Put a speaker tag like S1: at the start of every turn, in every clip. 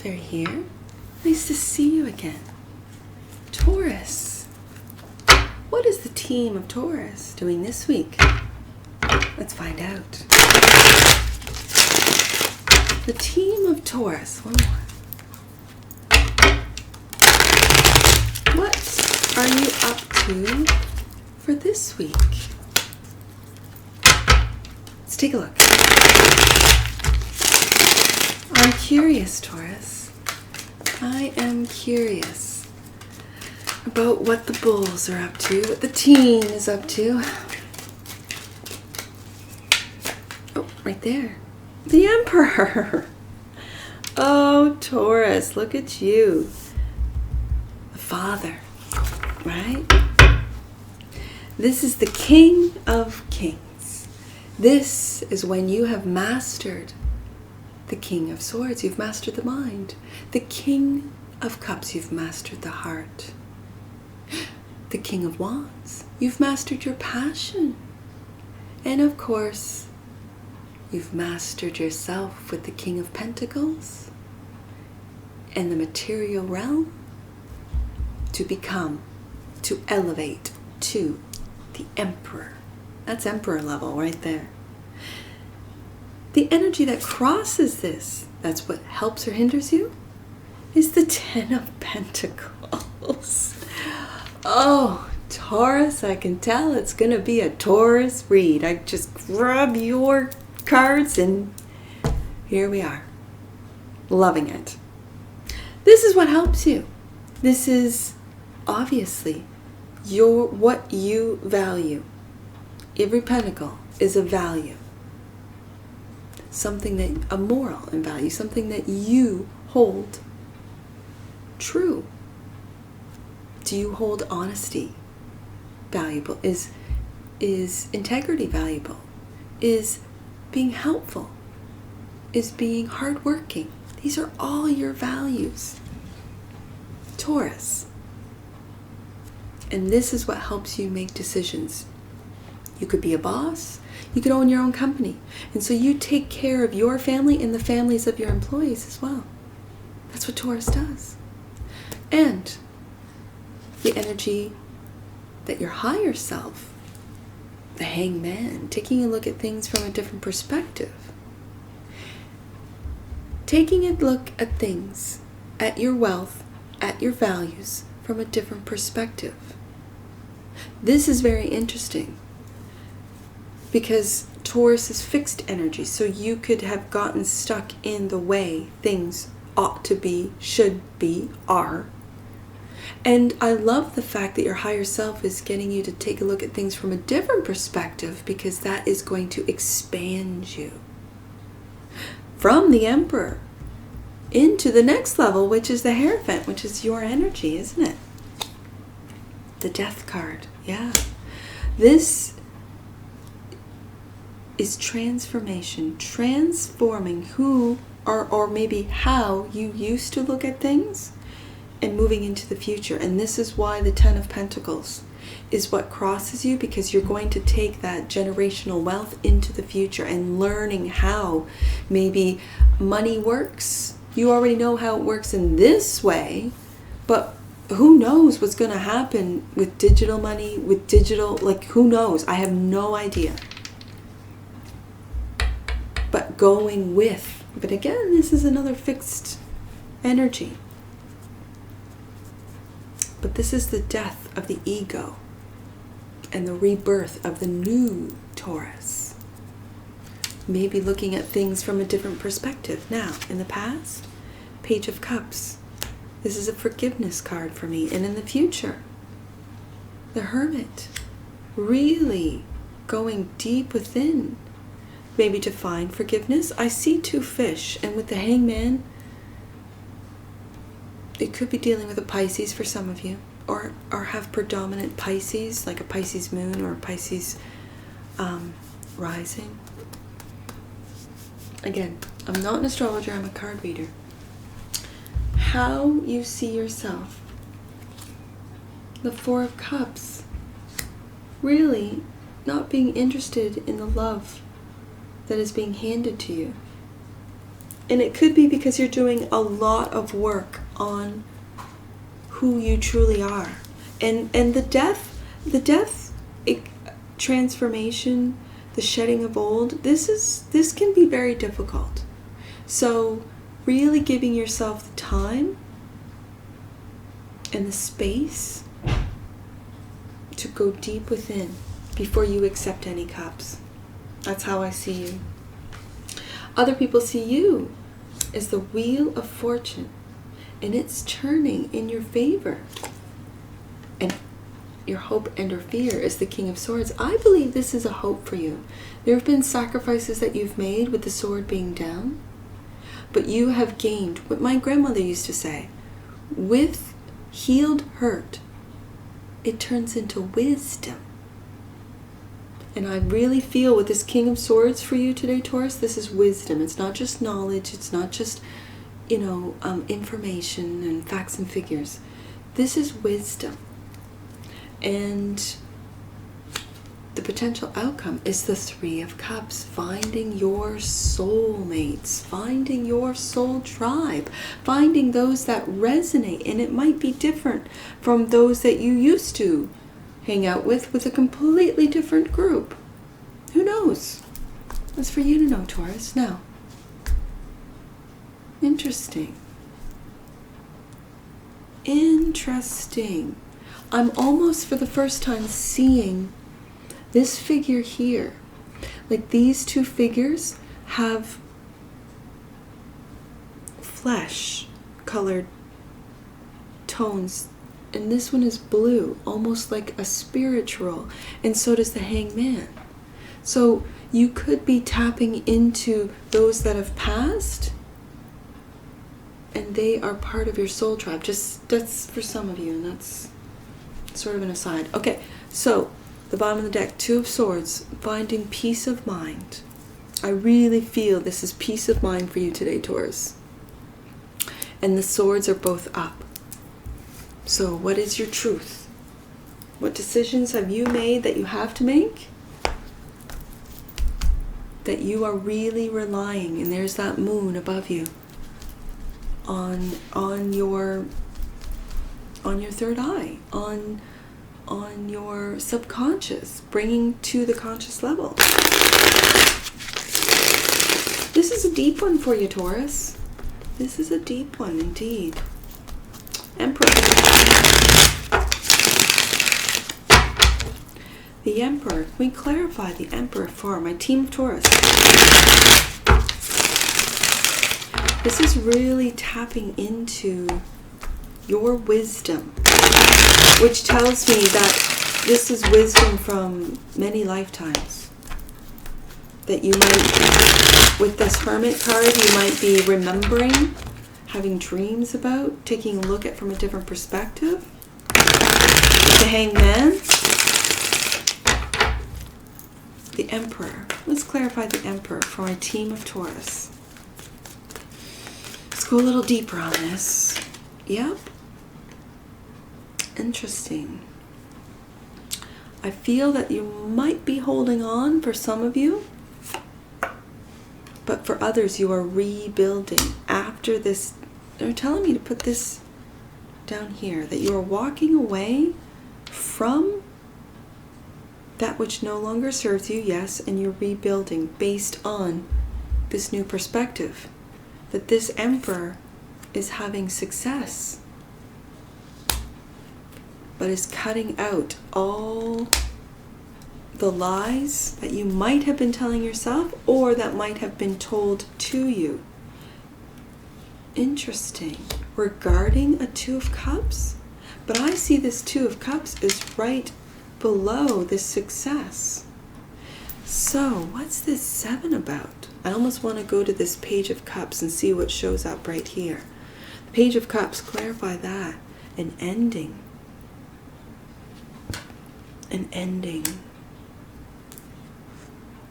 S1: They're here. Nice to see you again. Taurus. What is the team of Taurus doing this week? Let's find out. The team of Taurus. One more. What are you up to for this week? Let's take a look. I'm curious, Taurus. I am curious about what the bulls are up to, what the team is up to. Oh, right there. The Emperor. Oh, Taurus, look at you. The father, right? This is the King of Kings. This is when you have mastered the King of Swords. You've mastered the mind. The King of Cups. You've mastered the heart. The King of Wands. You've mastered your passion. And of course, you've mastered yourself with the King of Pentacles and the material realm to become, to elevate to the Emperor. That's Emperor level right there. The energy that crosses this, that's what helps or hinders you, is the Ten of Pentacles. Oh, Taurus, I can tell it's going to be a Taurus read. I just grab your cards and here we are. Loving it. This is what helps you. This is obviously what you value. Every pentacle is a value. Something that, a moral and value, something that you hold true. Do you hold honesty valuable? Is integrity valuable? Is being helpful? Is being hardworking? These are all your values. Taurus. And this is what helps you make decisions. You could be a boss. You could own your own company. And so you take care of your family and the families of your employees as well. That's what Taurus does. And the energy that your higher self, the hangman, taking a look at things from a different perspective. Taking a look at things, at your wealth, at your values from a different perspective. This is very interesting. Because Taurus is fixed energy, so you could have gotten stuck in the way things ought to be, should be, are. And I love the fact that your higher self is getting you to take a look at things from a different perspective, because that is going to expand you. From the Emperor into the next level, which is the Hierophant, which is your energy, isn't it? The Death card, yeah. This is transformation, transforming who or maybe how you used to look at things and moving into the future. And this is why the Ten of Pentacles is what crosses you, because you're going to take that generational wealth into the future and learning how maybe money works. You already know how it works in this way, but who knows what's going to happen with digital money, with digital, like who knows? I have no idea. But going with, but again, this is another fixed energy. But this is the death of the ego and the rebirth of the new Taurus. Maybe looking at things from a different perspective. Now, in the past, Page of Cups. This is a forgiveness card for me. And in the future, the Hermit. Really going deep within. Maybe to find forgiveness. I see two fish, and with the Hangman, it could be dealing with a Pisces for some of you, or have predominant Pisces, like a Pisces moon or a Pisces rising. Again, I'm not an astrologer, I'm a card reader. How you see yourself. The Four of Cups. Really not being interested in the love that is being handed to you. And it could be because you're doing a lot of work on who you truly are. And the death transformation, the shedding of old, this can be very difficult. So really giving yourself the time and the space to go deep within before you accept any cups. That's how I see you. Other people see you as the wheel of fortune, and it's turning in your favor. And your hope and your fear is the King of Swords. I believe this is a hope for you. There have been sacrifices that you've made with the sword being down, but you have gained, what my grandmother used to say, with healed hurt, it turns into wisdom. And I really feel with this King of Swords for you today, Taurus, this is wisdom. It's not just knowledge. It's not just, information and facts and figures. This is wisdom. And the potential outcome is the Three of Cups, finding your soulmates, finding your soul tribe, finding those that resonate. And it might be different from those that you used to hang out with a completely different group. Who knows? That's for you to know, Taurus. Now, interesting. I'm almost for the first time seeing this figure here. Like these two figures have flesh colored tones. And this one is blue, almost like a spiritual. And so does the Hangman. So you could be tapping into those that have passed, and they are part of your soul tribe. That's for some of you, and that's sort of an aside. Okay, so the bottom of the deck, Two of Swords, finding peace of mind. I really feel this is peace of mind for you today, Taurus. And the swords are both up. So what is your truth? What decisions have you made that you have to make? That you are really relying, and there's that moon above you, on your third eye, on your subconscious, bringing to the conscious level. This is a deep one for you, Taurus. This is a deep one indeed. Emperor. The Emperor. Can we clarify the Emperor for my team of Taurus? This is really tapping into your wisdom, which tells me that this is wisdom from many lifetimes. That you might, with this Hermit card, you might be remembering, having dreams about, taking a look at from a different perspective. The Hangman. The Emperor. Let's clarify the Emperor for my team of Taurus. Let's go a little deeper on this. Yep. Interesting. I feel that you might be holding on for some of you, but for others you are rebuilding after this. They're telling me to put this down here, that you are walking away from that which no longer serves you, yes, and you're rebuilding based on this new perspective. That this Emperor is having success, but is cutting out all the lies that you might have been telling yourself or that might have been told to you. Interesting. Regarding a Two of Cups, but I see this Two of Cups is right below this success. So what's this Seven about? I almost want to go to this Page of Cups and see what shows up right here. The Page of Cups, clarify that. An ending. An ending.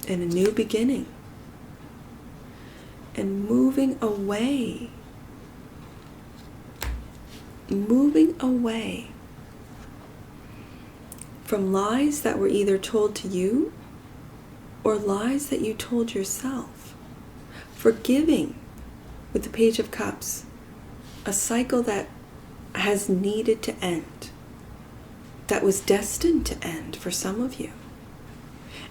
S1: And a new beginning. And moving away. Moving away from lies that were either told to you or lies that you told yourself. Forgiving with the Page of Cups, a cycle that has needed to end, that was destined to end for some of you.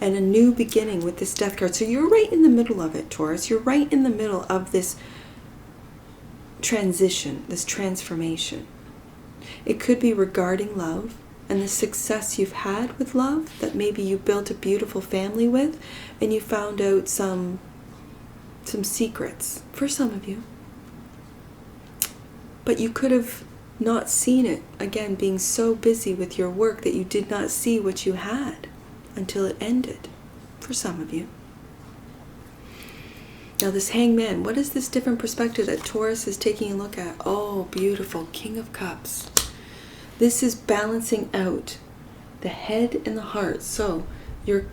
S1: And a new beginning with this Death card. So you're right in the middle of it, Taurus. You're right in the middle of this transition, this transformation. It could be regarding love and the success you've had with love, that maybe you built a beautiful family with, and you found out some secrets for some of you. But you could have not seen it, again, being so busy with your work that you did not see what you had until it ended for some of you. Now this Hangman, what is this different perspective that Taurus is taking a look at? Oh, beautiful, King of Cups. This is balancing out the head and the heart. So your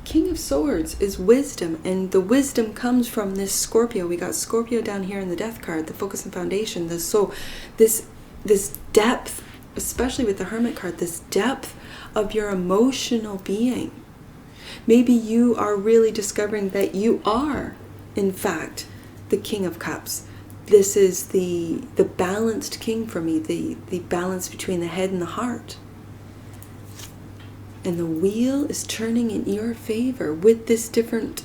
S1: King of Swords is wisdom, and the wisdom comes from this Scorpio. We got Scorpio down here in the Death card, the focus and foundation. This depth, especially with the Hermit card, this depth of your emotional being. Maybe you are really discovering that you are, in fact, the King of Cups. This is the balanced king for me, the balance between the head and the heart. And the wheel is turning in your favor with this different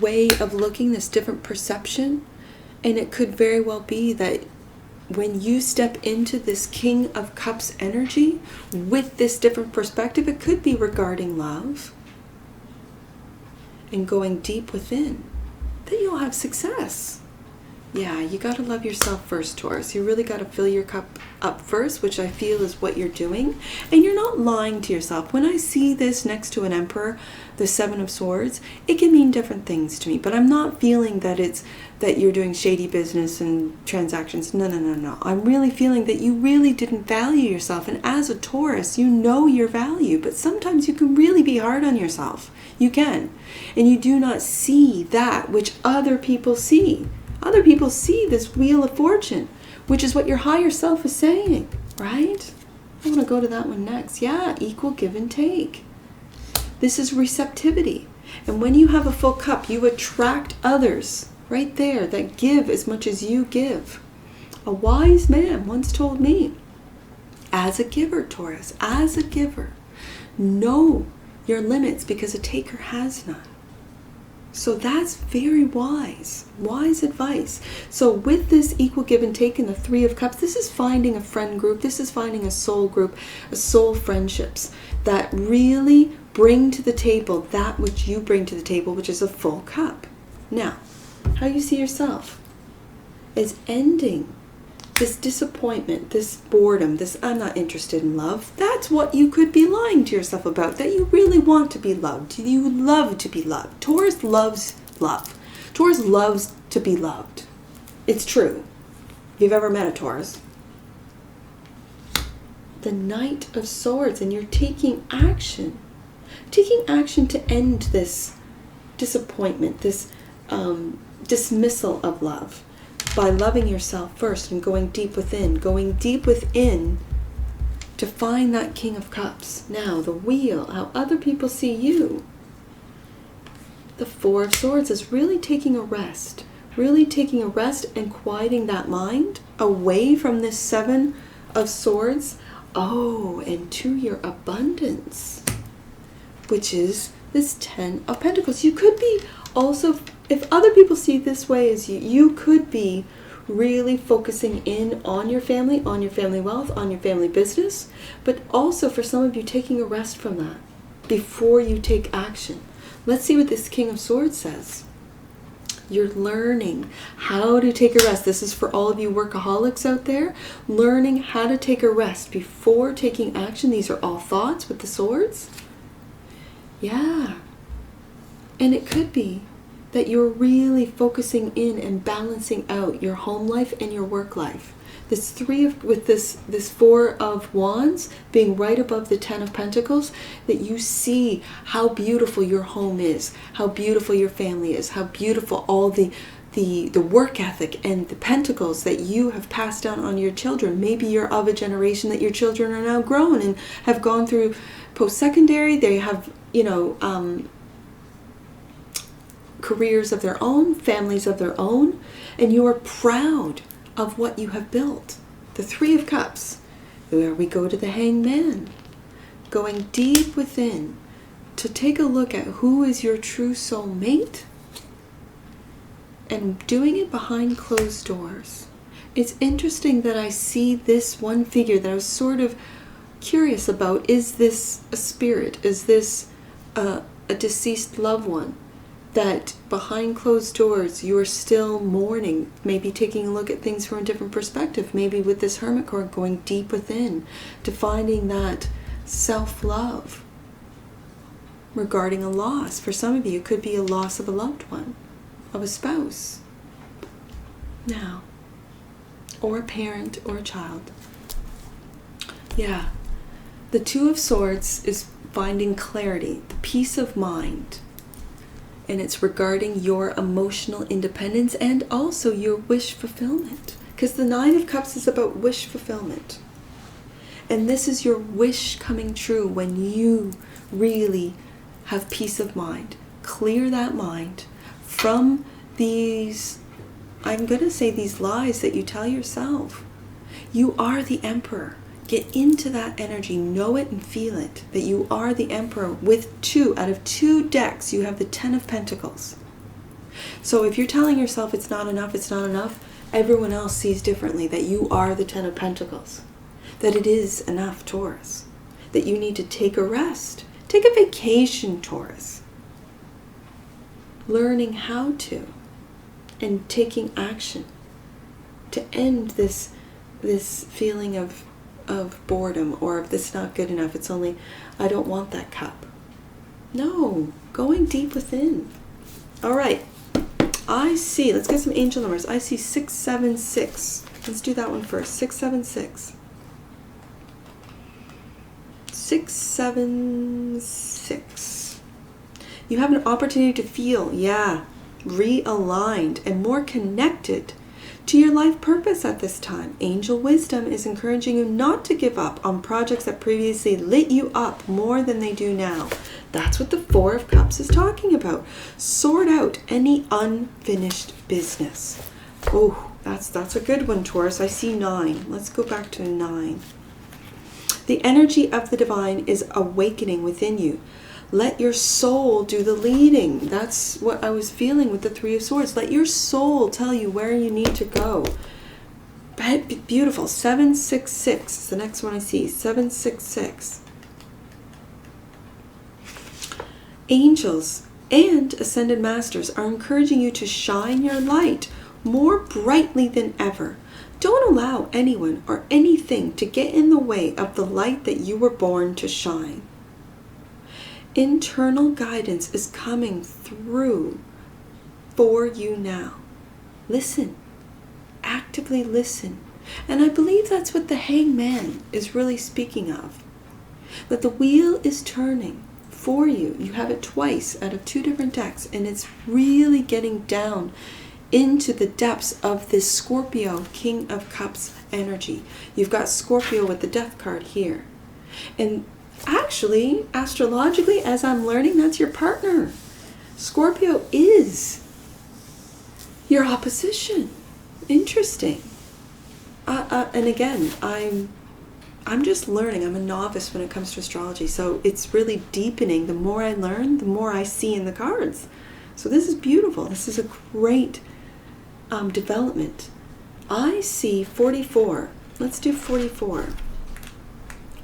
S1: way of looking, this different perception. And it could very well be that when you step into this King of Cups energy with this different perspective, it could be regarding love and going deep within, that you'll have success. Yeah, you got to love yourself first, Taurus. You really got to fill your cup up first, which I feel is what you're doing. And you're not lying to yourself. When I see this next to an Emperor, the Seven of Swords, it can mean different things to me. But I'm not feeling that it's that you're doing shady business and transactions. No. I'm really feeling that you really didn't value yourself. And as a Taurus, you know your value. But sometimes you can really be hard on yourself. You can. And you do not see that which other people see. Other people see this Wheel of Fortune, which is what your higher self is saying, right? I want to go to that one next. Yeah, equal give and take. This is receptivity. And when you have a full cup, you attract others right there that give as much as you give. A wise man once told me, as a giver, Taurus, as a giver, know your limits because a taker has none. So that's very wise advice. So with this equal give and take in the Three of Cups, this is finding a friend group, this is finding a soul group, a soul friendships that really bring to the table that which you bring to the table, which is a full cup. Now, how you see yourself is ending this disappointment, this boredom, this I'm not interested in love. That's what you could be lying to yourself about, that you really want to be loved. You love to be loved. Taurus loves love. Taurus loves to be loved. It's true. If you've ever met a Taurus. The Knight of Swords, and you're taking action. Taking action to end this disappointment, this dismissal of love. By loving yourself first and going deep within to find that King of Cups. Now, the Wheel, how other people see you. The Four of Swords is really taking a rest and quieting that mind away from this Seven of Swords. Oh, and to your abundance, which is this Ten of Pentacles. You could be also, if other people see this way as you could be really focusing in on your family wealth, on your family business, but also for some of you taking a rest from that before you take action. Let's see what this King of Swords says. You're learning how to take a rest. This is for all of you workaholics out there, learning how to take a rest before taking action. These are all thoughts with the swords. Yeah. And it could be that you're really focusing in and balancing out your home life and your work life. This this Four of Wands being right above the Ten of Pentacles, that you see how beautiful your home is, how beautiful your family is, how beautiful all the work ethic and the pentacles that you have passed down on your children. Maybe you're of a generation that your children are now grown and have gone through post-secondary. They have, careers of their own, families of their own, and you are proud of what you have built. The Three of Cups, where we go to the Hangman, going deep within to take a look at who is your true soulmate and doing it behind closed doors. It's interesting that I see this one figure that I was sort of curious about. Is this a spirit? Is this a deceased loved one that behind closed doors you are still mourning, maybe taking a look at things from a different perspective, maybe with this Hermit card going deep within to finding that self-love regarding a loss. For some of you, it could be a loss of a loved one, of a spouse now, or a parent or a child. Yeah, the Two of Swords is finding clarity, the peace of mind, and it's regarding your emotional independence and also your wish fulfillment, because the Nine of Cups is about wish fulfillment. And this is your wish coming true when you really have peace of mind. Clear that mind from these, I'm going to say, these lies that you tell yourself. You are the Emperor. Get into that energy. Know it and feel it. That you are the Emperor with two. Out of two decks, you have the Ten of Pentacles. So if you're telling yourself it's not enough, everyone else sees differently that you are the Ten of Pentacles. That it is enough, Taurus. That you need to take a rest. Take a vacation, Taurus. Learning how to and taking action to end this feeling of boredom or of this not good enough. It's only, I don't want that cup. No, going deep within. All right. I see, let's get some angel numbers. I see 676. Let's do that one first. 676. 676. You have an opportunity to feel, realigned and more connected to your life purpose at this time. Angel wisdom is encouraging you not to give up on projects that previously lit you up more than they do now. That's what the Four of Cups is talking about. Sort out any unfinished business. Oh, that's a good one, Taurus. I see 9. Let's go back to 9. The energy of the divine is awakening within you. Let your soul do the leading. That's what I was feeling with the Three of Swords. Let your soul tell you where you need to go. Beautiful. 766 is the next one I see. 766. Angels and ascended masters are encouraging you to shine your light more brightly than ever. Don't allow anyone or anything to get in the way of the light that you were born to shine. Internal guidance is coming through for you now. Listen. Actively listen. And I believe that's what the Hangman is really speaking of. That the wheel is turning for you. You have it twice out of 2 different decks, and it's really getting down into the depths of this Scorpio King of Cups energy. You've got Scorpio with the Death card here. And actually, astrologically, as I'm learning, that's your partner. Scorpio is your opposition. Interesting. And again, I'm just learning. I'm a novice when it comes to astrology. So it's really deepening. The more I learn, the more I see in the cards. So this is beautiful. This is a great development. I see 44. Let's do 44.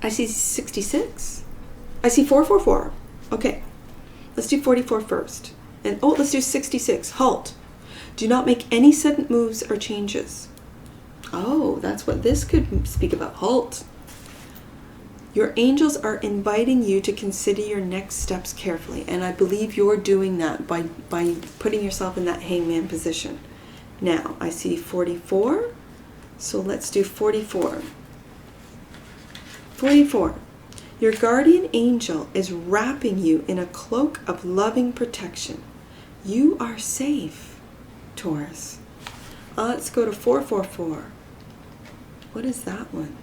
S1: I see 66. I see 444. Okay. Let's do 44 first. And let's do 66. Halt. Do not make any sudden moves or changes. Oh, that's what this could speak about. Halt. Your angels are inviting you to consider your next steps carefully. And I believe you're doing that by putting yourself in that hangman position. Now, I see 44. So let's do 44. 44. Your guardian angel is wrapping you in a cloak of loving protection. You are safe, Taurus. Let's go to 444. What is that one?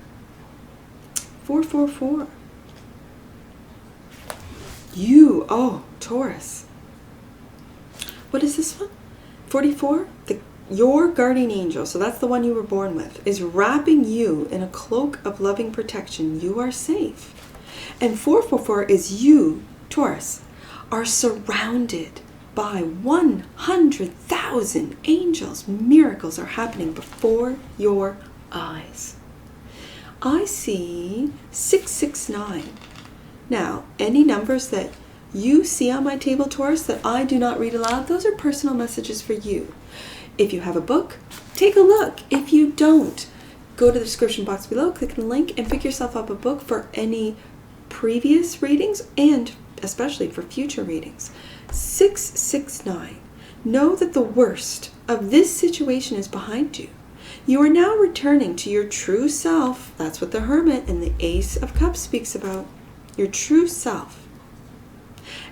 S1: 444. What is this one? 44? Your guardian angel, so that's the one you were born with, is wrapping you in a cloak of loving protection. You are safe. And 444 is you, Taurus, are surrounded by 100,000 angels. Miracles are happening before your eyes. I see 669. Now, any numbers that you see on my table, Taurus, that I do not read aloud, those are personal messages for you. If you have a book, take a look. If you don't, go to the description box below, click the link, and pick yourself up a book for any previous readings and especially for future readings. 669. Know that the worst of this situation is behind you. You are now returning to your true self. That's what the Hermit and the Ace of Cups speaks about. Your true self.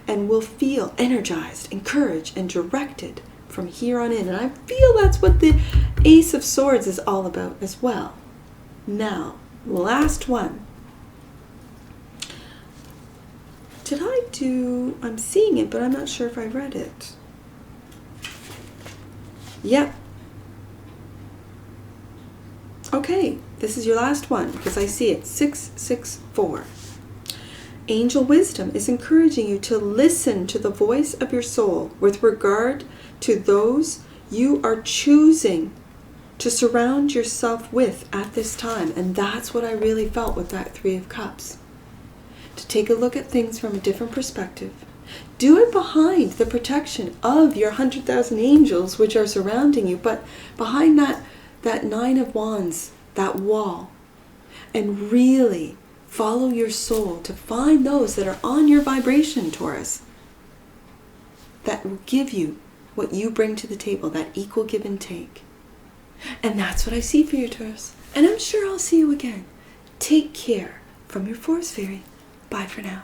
S1: And will feel energized, encouraged, and directed from here on in. And I feel that's what the Ace of Swords is all about as well. Now, last one. Did I do... I'm seeing it, but I'm not sure if I read it. Yep. Okay, this is your last one because I see it. 664. Angel wisdom is encouraging you to listen to the voice of your soul with regard to those you are choosing to surround yourself with at this time. And that's what I really felt with that 3 of Cups. To take a look at things from a different perspective. Do it behind the protection of your 100,000 angels which are surrounding you, but behind that 9 of Wands, that wall. And really follow your soul to find those that are on your vibration, Taurus, that will give you what you bring to the table, that equal give and take. And that's what I see for you, Taurus. And I'm sure I'll see you again. Take care. From your Forest Fairy. Bye for now.